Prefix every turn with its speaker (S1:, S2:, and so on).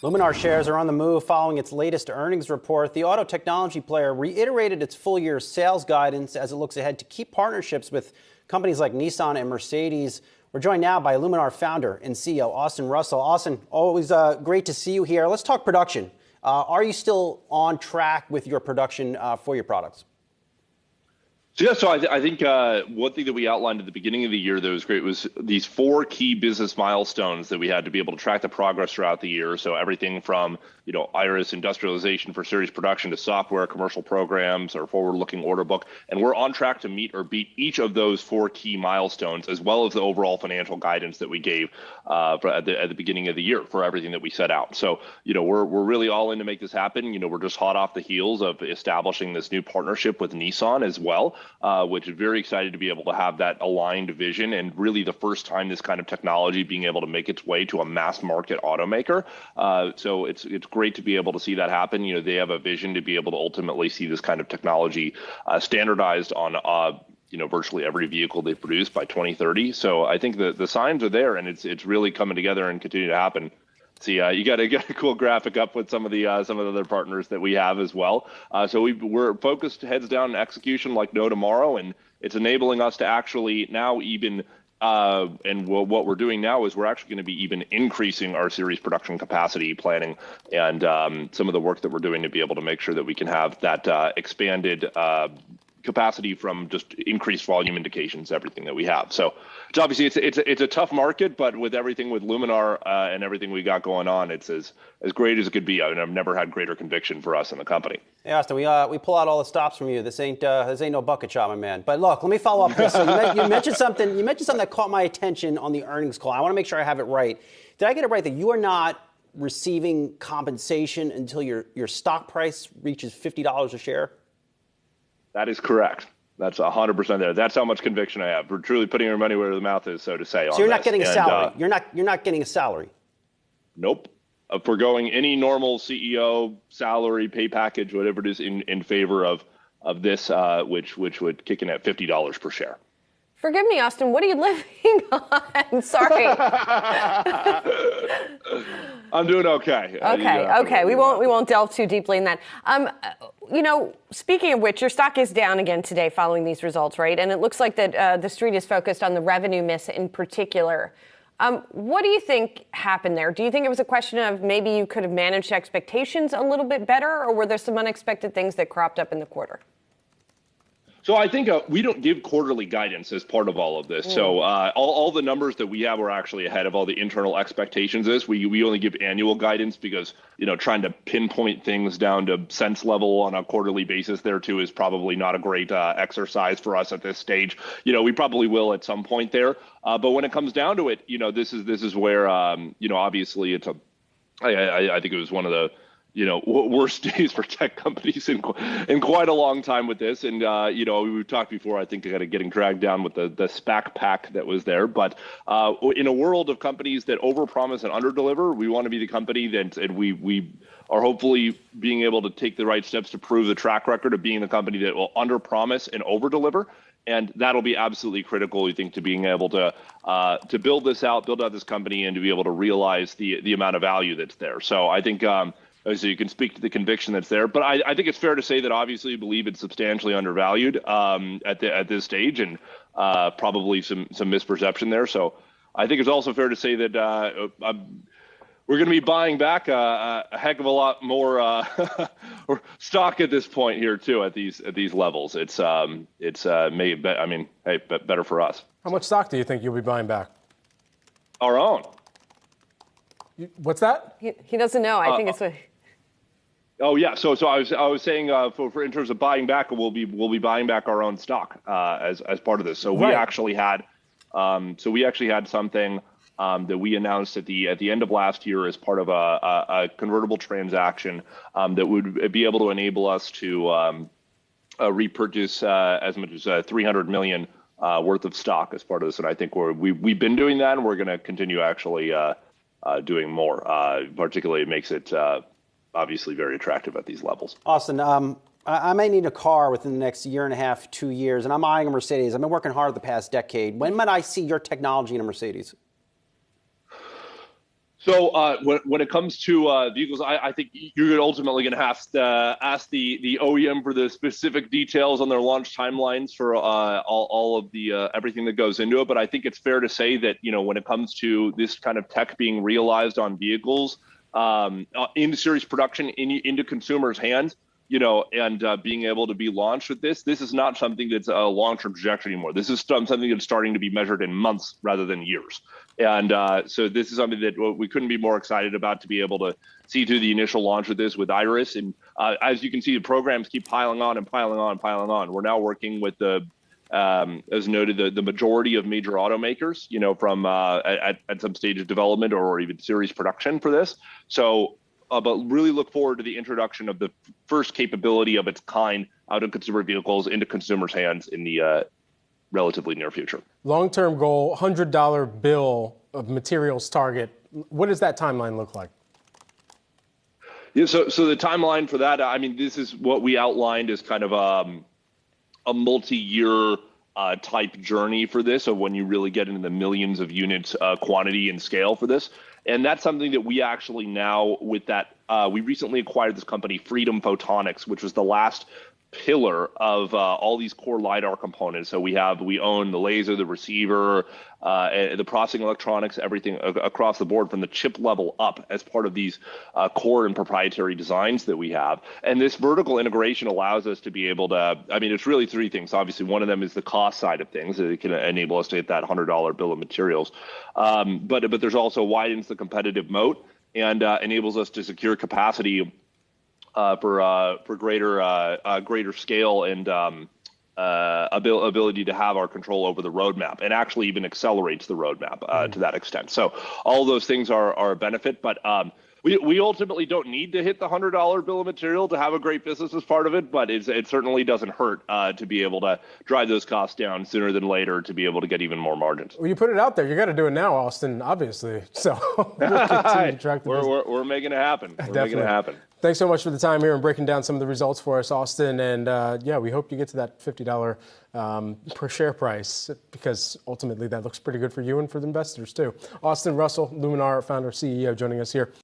S1: Luminar shares are on the move following its latest earnings report. The auto technology player reiterated its full-year sales guidance as it looks ahead to keep partnerships with companies like Nissan and Mercedes. We're joined now by Luminar founder and CEO Austin Russell. Austin, always great to see you here. Let's talk production. Are you still on track with your production for your products?
S2: So I think one thing that we outlined at the beginning of the year that was great was these 4 key business milestones that we had to be able to track the progress throughout the year. So everything from Iris industrialization for series production to software, commercial programs, our forward-looking order book, and we're on track to meet or beat each of those 4 key milestones, as well as the overall financial guidance that we gave at the beginning of the year for everything that we set out. So we're really all in to make this happen. We're just hot off the heels of establishing this new partnership with Nissan as well. Which is very excited to be able to have that aligned vision and really the first time this kind of technology being able to make its way to a mass market automaker. So it's great to be able to see that happen. They have a vision to be able to ultimately see this kind of technology standardized on virtually every vehicle they produce by 2030. So I think the signs are there, and it's really coming together and continue to happen. See, you got a cool graphic up with some of the other partners that we have as well. So we're focused heads down in execution like no tomorrow, and it's enabling us to actually now even and what we're doing now is we're actually going to be even increasing our series production capacity planning and some of the work that we're doing to be able to make sure that we can have that expanded capacity from just increased volume indications, everything that we have. So it's obviously it's a tough market, but with everything with Luminar and everything we got going on, it's as great as it could be. I mean, I've never had greater conviction for us in the company.
S1: Hey, Austin, we pull out all the stops from you. This ain't no bucket shop, my man. But look, let me follow up this. So you mentioned something. You mentioned something that caught my attention on the earnings call. I want to make sure I have it right. Did I get it right that you are not receiving compensation until your stock price reaches $50 a share?
S2: That is correct. That's 100% there. That's how much conviction I have. We're truly putting our money where the mouth is, so to say.
S1: So you're not getting a salary. You're not getting a salary.
S2: Nope. Forgoing any normal CEO salary, pay package, whatever it is, in favor of this, which would kick in at $50 per share.
S3: Forgive me, Austin. What are you living on? Sorry.
S2: I'm doing okay.
S3: Okay. We won't delve too deeply in that. Speaking of which, your stock is down again today following these results, right? And it looks like that the street is focused on the revenue miss in particular. What do you think happened there? Do you think it was a question of maybe you could have managed expectations a little bit better, or were there some unexpected things that cropped up in the quarter?
S2: So I think we don't give quarterly guidance as part of all of this. So all the numbers that we have are actually ahead of all the internal expectations. We only give annual guidance because trying to pinpoint things down to cents level on a quarterly basis there too is probably not a great exercise for us at this stage. We probably will at some point there, but when it comes down to it, this is where obviously it's I think it was one of the worst days for tech companies in quite a long time with this. And, we've talked before, I think getting dragged down with the SPAC pack that was there. But in a world of companies that overpromise and underdeliver, we want to be the company and we are hopefully being able to take the right steps to prove the track record of being the company that will underpromise and overdeliver. And that'll be absolutely critical, we think, to being able to build out this company and to be able to realize the amount of value that's there. So I think so you can speak to the conviction that's there, but I think it's fair to say that obviously you believe it's substantially undervalued at this stage, and probably some misperception there. So I think it's also fair to say that we're going to be buying back a heck of a lot more stock at this point here too at these levels. It's better for us.
S4: How much stock do you think you'll be buying back?
S2: Our own.
S4: What's that?
S3: He doesn't know. I think it's a.
S2: Oh yeah, so I was saying for in terms of buying back, we'll be buying back our own stock as part of this. So we actually had something that we announced at the end of last year as part of a convertible transaction that would be able to enable us to repurchase as much as $300 million worth of stock as part of this. And I think we've been doing that, and we're going to continue actually doing more. Particularly, it makes it obviously very attractive at these levels.
S1: Austin, I may need a car within the next year and a half, 2 years, and I'm eyeing a Mercedes. I've been working hard the past decade. When might I see your technology in a Mercedes?
S2: So when it comes to vehicles, I think you're ultimately going to have to ask the OEM for the specific details on their launch timelines for all of the everything that goes into it. But I think it's fair to say that when it comes to this kind of tech being realized on vehicles into series production into consumers' hands, and being able to be launched with this is not something that's a long-term trajectory anymore. This is something that's starting to be measured in months rather than years. And so this is something that we couldn't be more excited about, to be able to see through the initial launch with this with Iris. And as you can see, the programs keep piling on and piling on and piling on. We're now working with as noted, the majority of major automakers, from at some stage of development or even series production for this. So but really look forward to the introduction of the first capability of its kind out of consumer vehicles into consumers' hands in the relatively near future.
S4: Long-term goal, $100 bill of materials target. What does that timeline look like?
S2: Yeah, so the timeline for that, I mean, this is what we outlined as kind of a multi-year type journey for this, of when you really get into the millions of units quantity and scale for this. And that's something that we actually now, with that, we recently acquired this company, Freedom Photonics, which was the last pillar of all these core LiDAR components. So we own the laser, the receiver, the processing electronics, everything across the board from the chip level up as part of these core and proprietary designs that we have. And this vertical integration allows us to be able to, I mean, it's really three things. Obviously, one of them is the cost side of things. It can enable us to hit that $100 bill of materials. But there's also widens the competitive moat and enables us to secure capacity for greater scale and ability to have our control over the roadmap, and actually even accelerates the roadmap to that extent. So all those things are a benefit, but we ultimately don't need to hit the $100 bill of material to have a great business as part of it, but it certainly doesn't hurt to be able to drive those costs down sooner than later to be able to get even more margins.
S4: Well, you put it out there. You got to do it now, Austin, obviously. So we'll continue to track the business.
S2: We're making it happen. Making it happen.
S4: Thanks so much for the time here and breaking down some of the results for us, Austin. And yeah, we hope you get to that $50 per share price, because ultimately that looks pretty good for you and for the investors too. Austin Russell, Luminar founder, CEO, joining us here.